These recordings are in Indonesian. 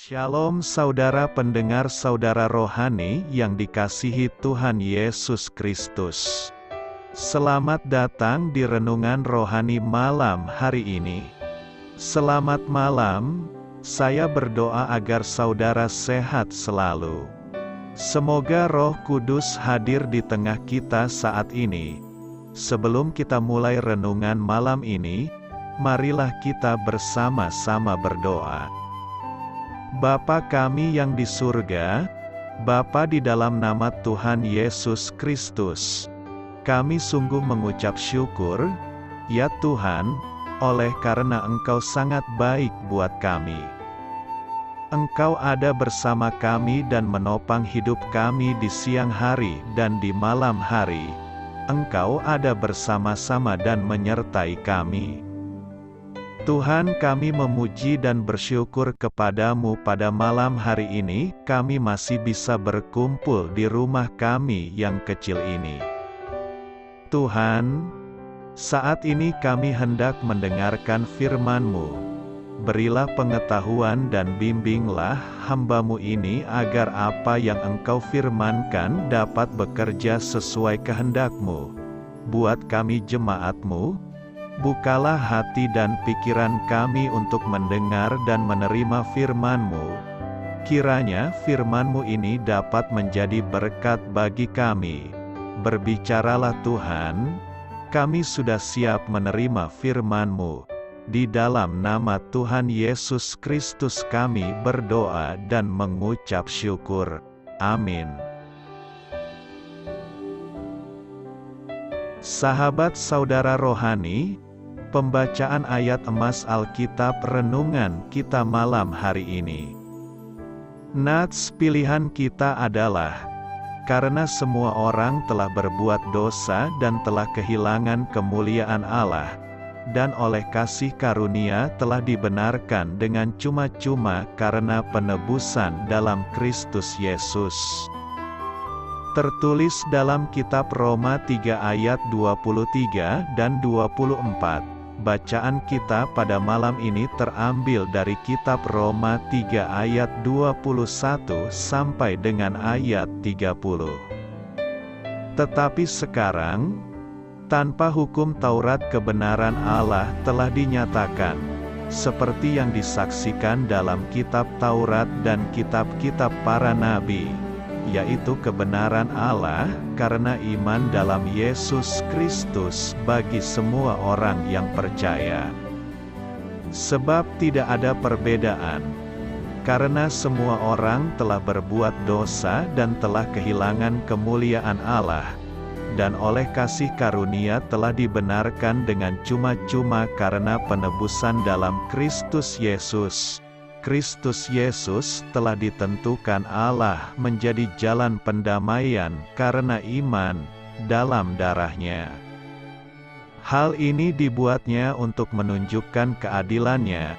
Shalom saudara pendengar saudara rohani yang dikasihi Tuhan Yesus Kristus. Selamat datang di renungan rohani malam hari ini. Selamat malam, saya berdoa agar saudara sehat selalu. Semoga Roh Kudus hadir di tengah kita saat ini. Sebelum kita mulai renungan malam ini, marilah kita bersama-sama berdoa. Bapa kami yang di surga, Bapa di dalam nama Tuhan Yesus Kristus, kami sungguh mengucap syukur, ya Tuhan, oleh karena Engkau sangat baik buat kami. Engkau ada bersama kami dan menopang hidup kami di siang hari dan di malam hari. Engkau ada bersama-sama dan menyertai kami. Tuhan, kami memuji dan bersyukur kepadamu pada malam hari ini, kami masih bisa berkumpul di rumah kami yang kecil ini. Tuhan, saat ini kami hendak mendengarkan firman-Mu. Berilah pengetahuan dan bimbinglah hamba-Mu ini agar apa yang Engkau firmankan dapat bekerja sesuai kehendak-Mu. Buat kami jemaat-Mu, bukalah hati dan pikiran kami untuk mendengar dan menerima firman-Mu. Kiranya firman-Mu ini dapat menjadi berkat bagi kami. Berbicaralah Tuhan, kami sudah siap menerima firman-Mu. Di dalam nama Tuhan Yesus Kristus kami berdoa dan mengucap syukur. Amin. Sahabat saudara rohani, pembacaan ayat emas Alkitab renungan kita malam hari ini. Nats pilihan kita adalah, karena semua orang telah berbuat dosa dan telah kehilangan kemuliaan Allah, dan oleh kasih karunia telah dibenarkan dengan cuma-cuma karena penebusan dalam Kristus Yesus. Tertulis dalam kitab Roma 3 ayat 23 dan 24. Bacaan kita pada malam ini terambil dari kitab Roma 3 ayat 21 sampai dengan ayat 30. Tetapi sekarang, tanpa hukum Taurat kebenaran Allah telah dinyatakan, seperti yang disaksikan dalam kitab Taurat dan kitab-kitab para nabi, yaitu kebenaran Allah karena iman dalam Yesus Kristus bagi semua orang yang percaya. Sebab tidak ada perbedaan, karena semua orang telah berbuat dosa dan telah kehilangan kemuliaan Allah, dan oleh kasih karunia telah dibenarkan dengan cuma-cuma karena penebusan dalam Kristus Yesus. Kristus Yesus telah ditentukan Allah menjadi jalan pendamaian karena iman dalam darah-Nya. Hal ini dibuatnya untuk menunjukkan keadilannya,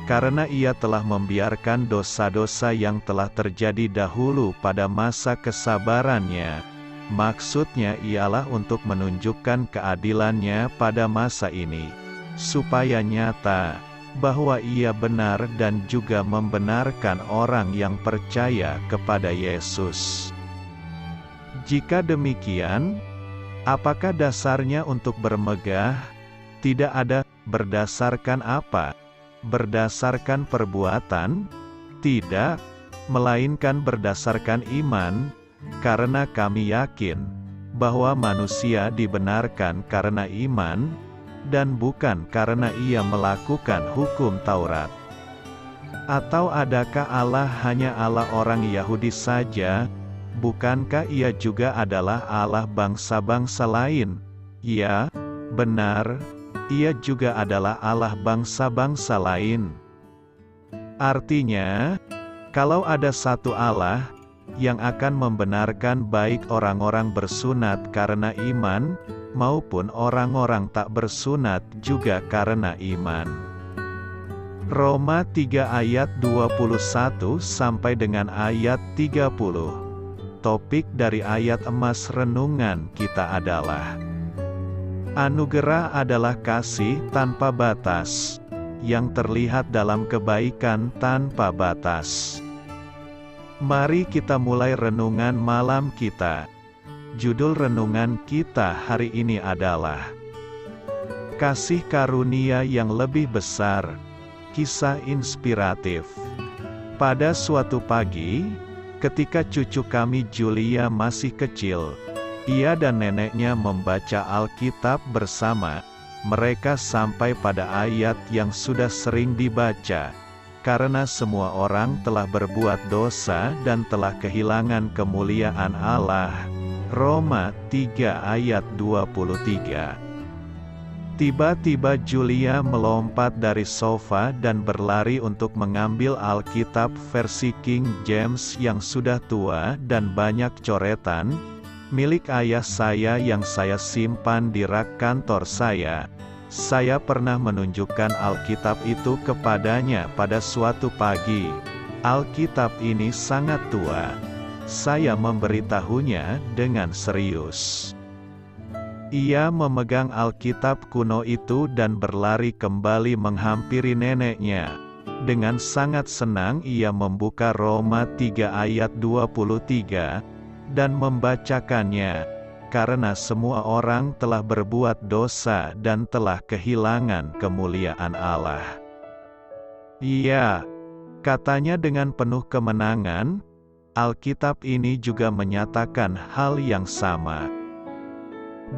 karena Ia telah membiarkan dosa-dosa yang telah terjadi dahulu pada masa kesabarannya. Maksudnya ialah untuk menunjukkan keadilannya pada masa ini, supaya nyata bahwa Ia benar dan juga membenarkan orang yang percaya kepada Yesus. Jika demikian, apakah dasarnya untuk bermegah? Tidak ada. Berdasarkan apa? Berdasarkan perbuatan? Tidak, melainkan berdasarkan iman, karena kami yakin bahwa manusia dibenarkan karena iman, dan bukan karena ia melakukan hukum Taurat. Atau adakah Allah hanya Allah orang Yahudi saja? Bukankah Ia juga adalah Allah bangsa-bangsa lain? Ya, benar, Ia juga adalah Allah bangsa-bangsa lain. Artinya, kalau ada satu Allah yang akan membenarkan baik orang-orang bersunat karena iman, maupun orang-orang tak bersunat juga karena iman. Roma 3 ayat 21 sampai dengan ayat 30. Topik dari ayat emas renungan kita adalah, anugerah adalah kasih tanpa batas. yang terlihat dalam kebaikan tanpa batas. Mari kita mulai renungan malam kita. Judul renungan kita hari ini adalah Kasih Karunia yang Lebih Besar. Kisah inspiratif. Pada suatu pagi, ketika cucu kami Julia masih kecil, ia dan neneknya membaca Alkitab bersama. Mereka sampai pada ayat yang sudah sering dibaca, karena semua orang telah berbuat dosa dan telah kehilangan kemuliaan Allah. Roma 3 ayat 23. Tiba-tiba Julia melompat dari sofa dan berlari untuk mengambil Alkitab versi King James yang sudah tua dan banyak coretan, milik ayah saya yang saya simpan di rak kantor saya. Saya pernah menunjukkan Alkitab itu kepadanya pada suatu pagi. Alkitab ini sangat tua. Saya memberitahunya dengan serius. Ia memegang Alkitab kuno itu dan berlari kembali menghampiri neneknya. Dengan sangat senang ia membuka Roma 3 ayat 23, dan membacakannya, karena semua orang telah berbuat dosa dan telah kehilangan kemuliaan Allah. Iya, katanya dengan penuh kemenangan, Alkitab ini juga menyatakan hal yang sama.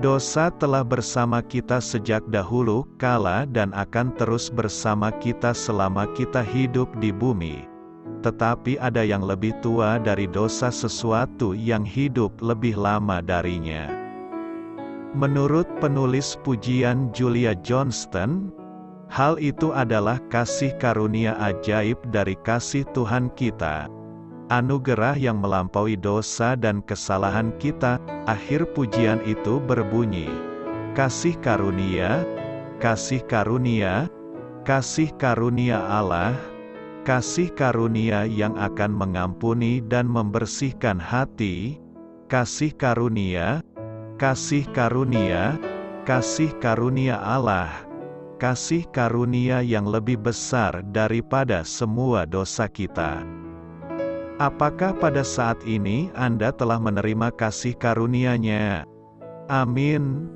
Dosa telah bersama kita sejak dahulu kala dan akan terus bersama kita selama kita hidup di bumi. Tetapi ada yang lebih tua dari dosa, sesuatu yang hidup lebih lama darinya. Menurut penulis pujian Julia Johnston, hal itu adalah kasih karunia ajaib dari kasih Tuhan kita. Anugerah yang melampaui dosa dan kesalahan kita. Akhir pujian itu berbunyi, kasih karunia, kasih karunia, kasih karunia Allah, kasih karunia yang akan mengampuni dan membersihkan hati, kasih karunia, kasih karunia, kasih karunia Allah, kasih karunia yang lebih besar daripada semua dosa kita. Apakah pada saat ini Anda telah menerima kasih karunia-Nya? Amin.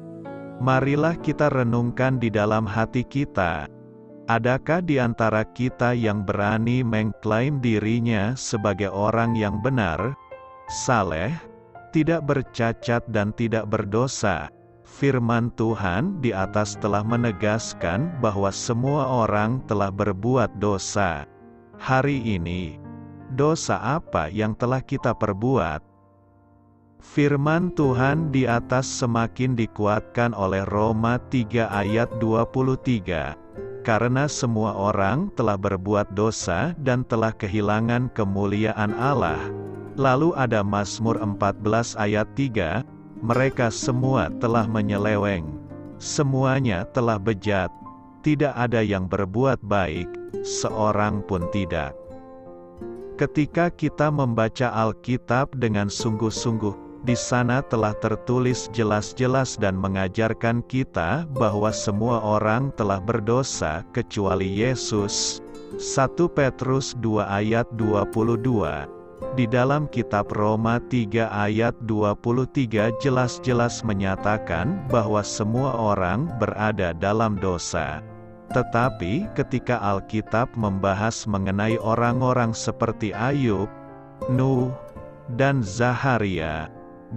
Marilah kita renungkan di dalam hati kita. Adakah di antara kita yang berani mengklaim dirinya sebagai orang yang benar, saleh, tidak bercacat dan tidak berdosa? Firman Tuhan di atas telah menegaskan bahwa semua orang telah berbuat dosa. Hari ini, dosa apa yang telah kita perbuat? Firman Tuhan di atas semakin dikuatkan oleh Roma 3 ayat 23. Karena semua orang telah berbuat dosa dan telah kehilangan kemuliaan Allah. Lalu ada Mazmur 14 ayat 3, mereka semua telah menyeleweng. Semuanya telah bejat. Tidak ada yang berbuat baik, seorang pun tidak. Ketika kita membaca Alkitab dengan sungguh-sungguh, di sana telah tertulis jelas-jelas dan mengajarkan kita bahwa semua orang telah berdosa kecuali Yesus. 1 Petrus 2 ayat 22. Di dalam kitab Roma 3 ayat 23 jelas-jelas menyatakan bahwa semua orang berada dalam dosa. Tetapi ketika Alkitab membahas mengenai orang-orang seperti Ayub, Nuh, dan Zaharia,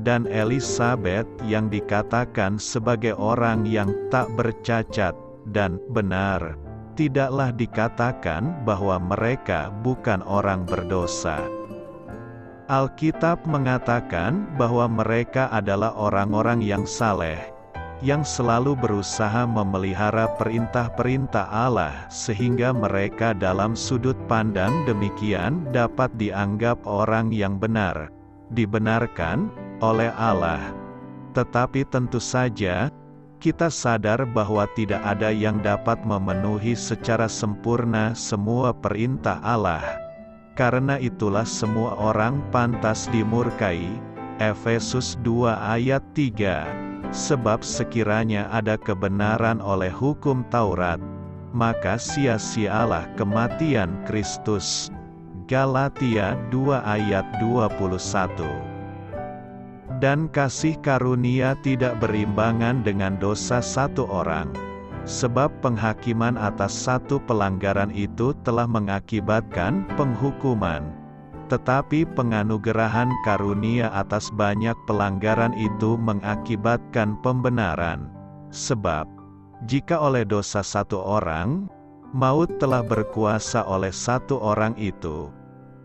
dan Elisabet yang dikatakan sebagai orang yang tak bercacat dan benar, tidaklah dikatakan bahwa mereka bukan orang berdosa. Alkitab mengatakan bahwa mereka adalah orang-orang yang saleh, yang selalu berusaha memelihara perintah-perintah Allah sehingga mereka dalam sudut pandang demikian dapat dianggap orang yang benar, dibenarkan oleh Allah. Tetapi tentu saja, kita sadar bahwa tidak ada yang dapat memenuhi secara sempurna semua perintah Allah. Karena itulah semua orang pantas dimurkai. Efesus 2 ayat 3. Sebab sekiranya ada kebenaran oleh hukum Taurat, maka sia-sialah kematian Kristus. Galatia 2 ayat 21. Dan kasih karunia tidak berimbangan dengan dosa satu orang. Sebab penghakiman atas satu pelanggaran itu telah mengakibatkan penghukuman. Tetapi penganugerahan karunia atas banyak pelanggaran itu mengakibatkan pembenaran. Sebab, jika oleh dosa satu orang, maut telah berkuasa oleh satu orang itu,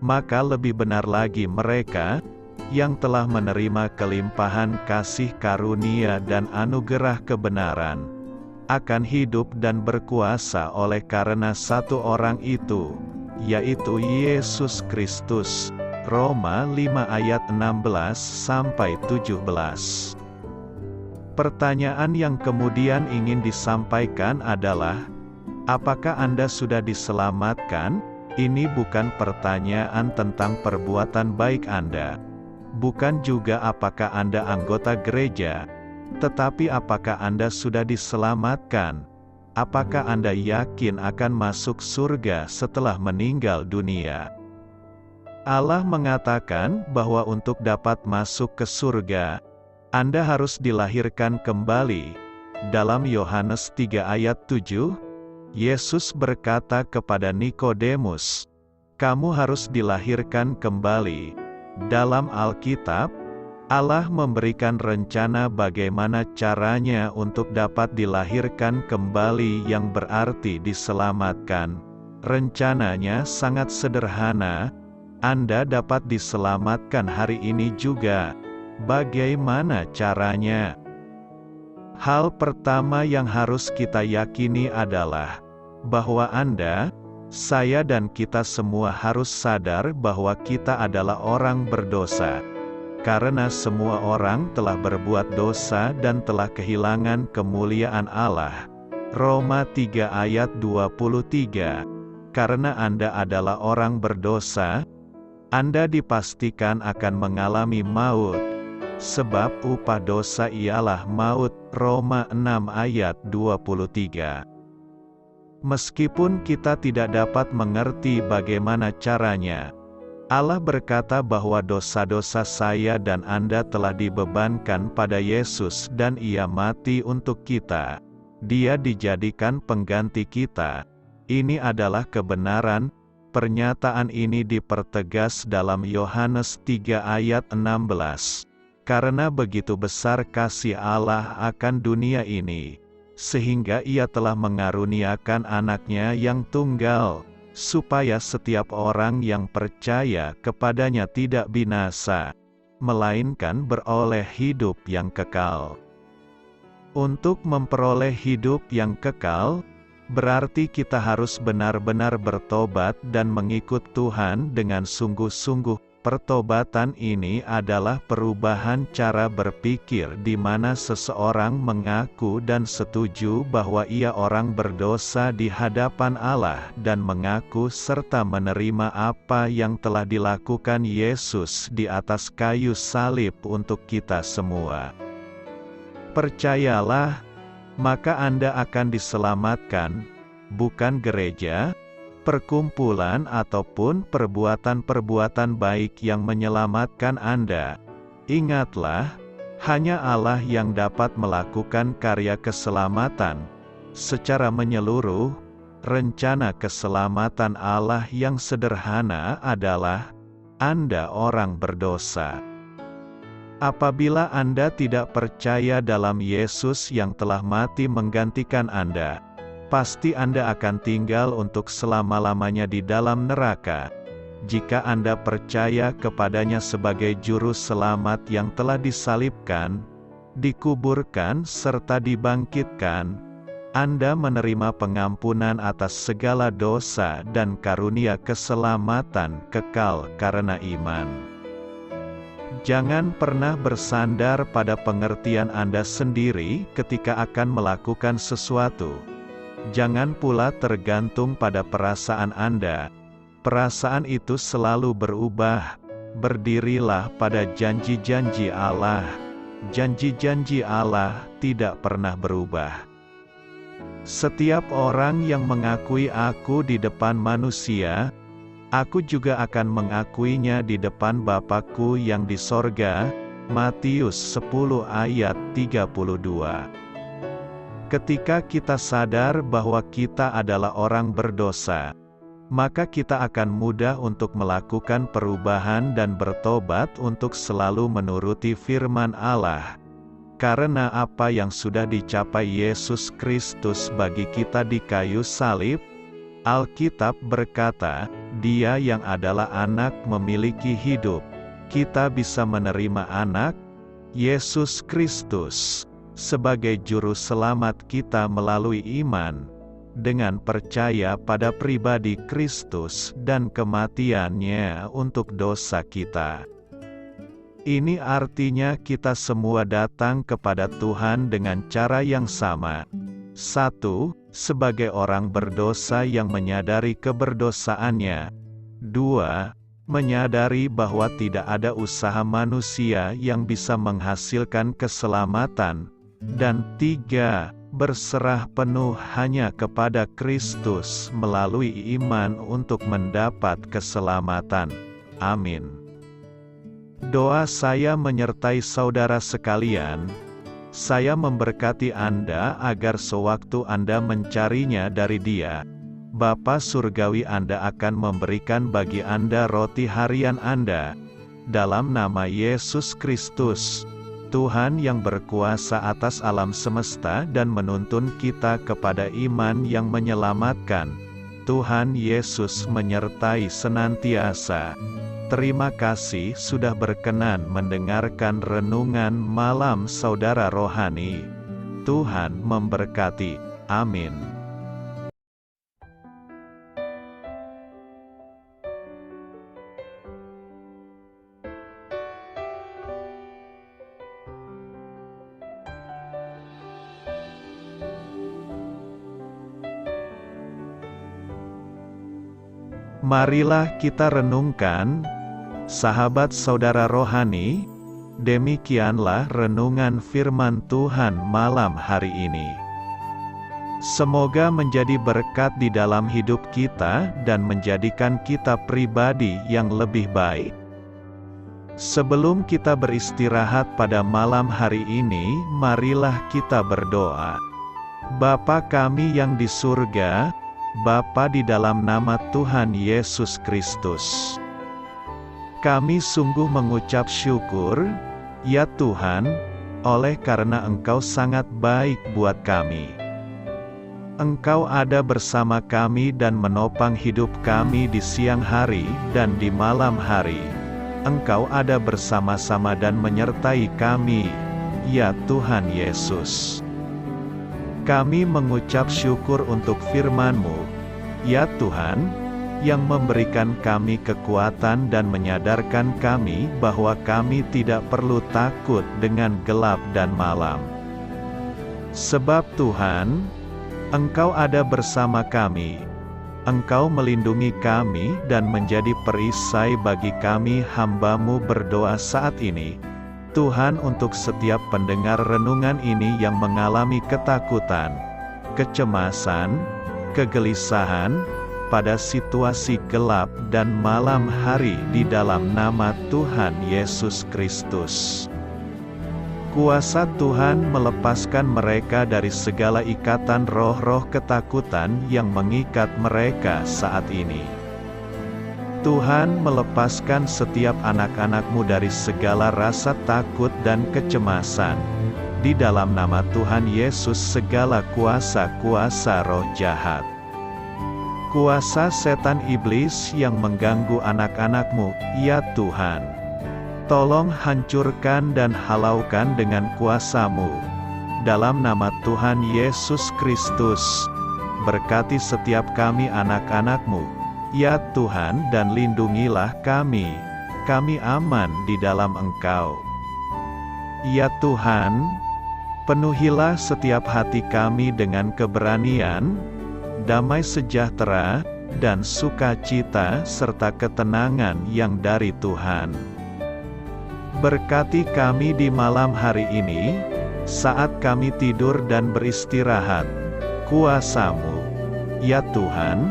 maka lebih benar lagi mereka, yang telah menerima kelimpahan kasih karunia dan anugerah kebenaran, akan hidup dan berkuasa oleh karena satu orang itu, yaitu Yesus Kristus. Roma 5 ayat 16-17. Pertanyaan yang kemudian ingin disampaikan adalah, apakah Anda sudah diselamatkan? Ini bukan pertanyaan tentang perbuatan baik Anda. Bukan juga apakah Anda anggota gereja, tetapi apakah Anda sudah diselamatkan? Apakah Anda yakin akan masuk surga setelah meninggal dunia? Allah mengatakan bahwa untuk dapat masuk ke surga, Anda harus dilahirkan kembali. Dalam Yohanes 3 ayat 7, Yesus berkata kepada Nikodemus, "Kamu harus dilahirkan kembali." Dalam Alkitab, Allah memberikan rencana bagaimana caranya untuk dapat dilahirkan kembali yang berarti diselamatkan. Rencananya sangat sederhana. Anda dapat diselamatkan hari ini juga. Bagaimana caranya? Hal pertama yang harus kita yakini adalah bahwa Anda, saya dan kita semua harus sadar bahwa kita adalah orang berdosa. Karena semua orang telah berbuat dosa dan telah kehilangan kemuliaan Allah. Roma 3 ayat 23. Karena Anda adalah orang berdosa, Anda dipastikan akan mengalami maut. Sebab upah dosa ialah maut. Roma 6 ayat 23. Meskipun kita tidak dapat mengerti bagaimana caranya, Allah berkata bahwa dosa-dosa saya dan Anda telah dibebankan pada Yesus dan Ia mati untuk kita. Dia dijadikan pengganti kita. Ini adalah kebenaran. Pernyataan ini dipertegas dalam Yohanes 3 ayat 16. Karena begitu besar kasih Allah akan dunia ini, sehingga Ia telah mengaruniakan anaknya yang tunggal, supaya setiap orang yang percaya kepadanya tidak binasa, melainkan beroleh hidup yang kekal. Untuk memperoleh hidup yang kekal, berarti kita harus benar-benar bertobat dan mengikut Tuhan dengan sungguh-sungguh. Pertobatan ini adalah perubahan cara berpikir di mana seseorang mengaku dan setuju bahwa ia orang berdosa di hadapan Allah dan mengaku serta menerima apa yang telah dilakukan Yesus di atas kayu salib untuk kita semua. Percayalah, maka Anda akan diselamatkan, bukan gereja, perkumpulan ataupun perbuatan-perbuatan baik yang menyelamatkan Anda. Ingatlah, hanya Allah yang dapat melakukan karya keselamatan. Secara menyeluruh, rencana keselamatan Allah yang sederhana adalah, Anda orang berdosa. Apabila Anda tidak percaya dalam Yesus yang telah mati menggantikan Anda, pasti Anda akan tinggal untuk selama-lamanya di dalam neraka. Jika Anda percaya kepadanya sebagai juru selamat yang telah disalibkan, dikuburkan serta dibangkitkan, Anda menerima pengampunan atas segala dosa dan karunia keselamatan kekal karena iman. Jangan pernah bersandar pada pengertian Anda sendiri ketika akan melakukan sesuatu. Jangan pula tergantung pada perasaan Anda. Perasaan itu selalu berubah. Berdirilah pada janji-janji Allah. Janji-janji Allah tidak pernah berubah. Setiap orang yang mengakui Aku di depan manusia, Aku juga akan mengakuinya di depan Bapa-Ku yang di sorga. Matius 10 ayat 32. Ketika kita sadar bahwa kita adalah orang berdosa, maka kita akan mudah untuk melakukan perubahan dan bertobat untuk selalu menuruti firman Allah. Karena apa yang sudah dicapai Yesus Kristus bagi kita di kayu salib, Alkitab berkata, Dia yang adalah anak memiliki hidup. Kita bisa menerima anak, Yesus Kristus, sebagai juru selamat kita melalui iman, dengan percaya pada pribadi Kristus dan kematiannya untuk dosa kita. Ini artinya kita semua datang kepada Tuhan dengan cara yang sama. 1. Sebagai orang berdosa yang menyadari keberdosaannya. 2. Menyadari bahwa tidak ada usaha manusia yang bisa menghasilkan keselamatan. Dan 3. Berserah penuh hanya kepada Kristus melalui iman untuk mendapat keselamatan. Amin. Doa saya menyertai saudara sekalian. Saya memberkati Anda agar sewaktu Anda mencarinya dari Dia, Bapa Surgawi Anda akan memberikan bagi Anda roti harian Anda. Dalam nama Yesus Kristus, Tuhan yang berkuasa atas alam semesta dan menuntun kita kepada iman yang menyelamatkan, Tuhan Yesus menyertai senantiasa. Terima kasih sudah berkenan mendengarkan renungan malam saudara rohani. Tuhan memberkati. Amin. Marilah kita renungkan, sahabat saudara rohani, demikianlah renungan firman Tuhan malam hari ini. Semoga menjadi berkat di dalam hidup kita dan menjadikan kita pribadi yang lebih baik. Sebelum kita beristirahat pada malam hari ini, marilah kita berdoa. Bapa kami yang di surga, Bapa di dalam nama Tuhan Yesus Kristus, kami sungguh mengucap syukur, ya Tuhan, oleh karena Engkau sangat baik buat kami. Engkau ada bersama kami dan menopang hidup kami di siang hari dan di malam hari. Engkau ada bersama-sama dan menyertai kami, ya Tuhan Yesus. Kami mengucap syukur untuk firman-Mu, ya Tuhan, yang memberikan kami kekuatan dan menyadarkan kami bahwa kami tidak perlu takut dengan gelap dan malam. Sebab Tuhan, Engkau ada bersama kami. Engkau melindungi kami dan menjadi perisai bagi kami hamba-Mu berdoa saat ini. Tuhan, untuk setiap pendengar renungan ini yang mengalami ketakutan, kecemasan, kegelisahan, pada situasi gelap dan malam hari di dalam nama Tuhan Yesus Kristus. Kuasa Tuhan melepaskan mereka dari segala ikatan roh-roh ketakutan yang mengikat mereka saat ini. Tuhan melepaskan setiap anak-anak-Mu dari segala rasa takut dan kecemasan. Di dalam nama Tuhan Yesus segala kuasa-kuasa roh jahat, kuasa setan iblis yang mengganggu anak-anak-Mu, ya Tuhan, tolong hancurkan dan halaukan dengan kuasa-Mu. Dalam nama Tuhan Yesus Kristus, berkati setiap kami anak-anak-Mu, ya Tuhan, dan lindungilah kami. Kami aman di dalam Engkau. Ya Tuhan, penuhilah setiap hati kami dengan keberanian, damai sejahtera, dan sukacita serta ketenangan yang dari Tuhan. Berkati kami di malam hari ini, saat kami tidur dan beristirahat. kuasa-Mu. Ya Tuhan,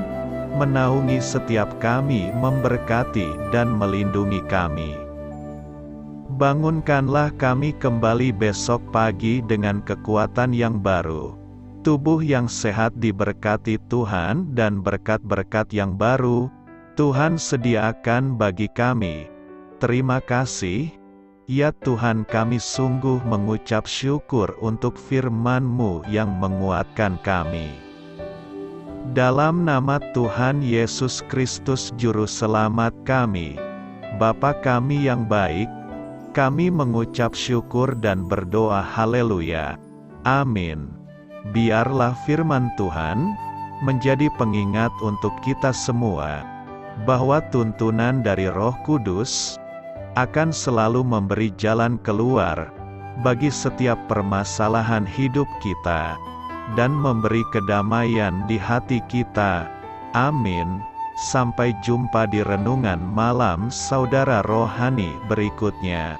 menaungi setiap kami, memberkati dan melindungi kami. Bangunkanlah kami kembali besok pagi dengan kekuatan yang baru, tubuh yang sehat diberkati Tuhan, dan berkat-berkat yang baru Tuhan sediakan bagi kami. Terima kasih, ya Tuhan, kami sungguh mengucap syukur untuk firman-Mu yang menguatkan kami. Dalam nama Tuhan Yesus Kristus Juru Selamat kami, Bapa kami yang baik, kami mengucap syukur dan berdoa haleluya. Amin. Biarlah firman Tuhan menjadi pengingat untuk kita semua, bahwa tuntunan dari Roh Kudus akan selalu memberi jalan keluar bagi setiap permasalahan hidup kita, dan memberi kedamaian di hati kita. Amin. Sampai jumpa di renungan malam saudara rohani berikutnya.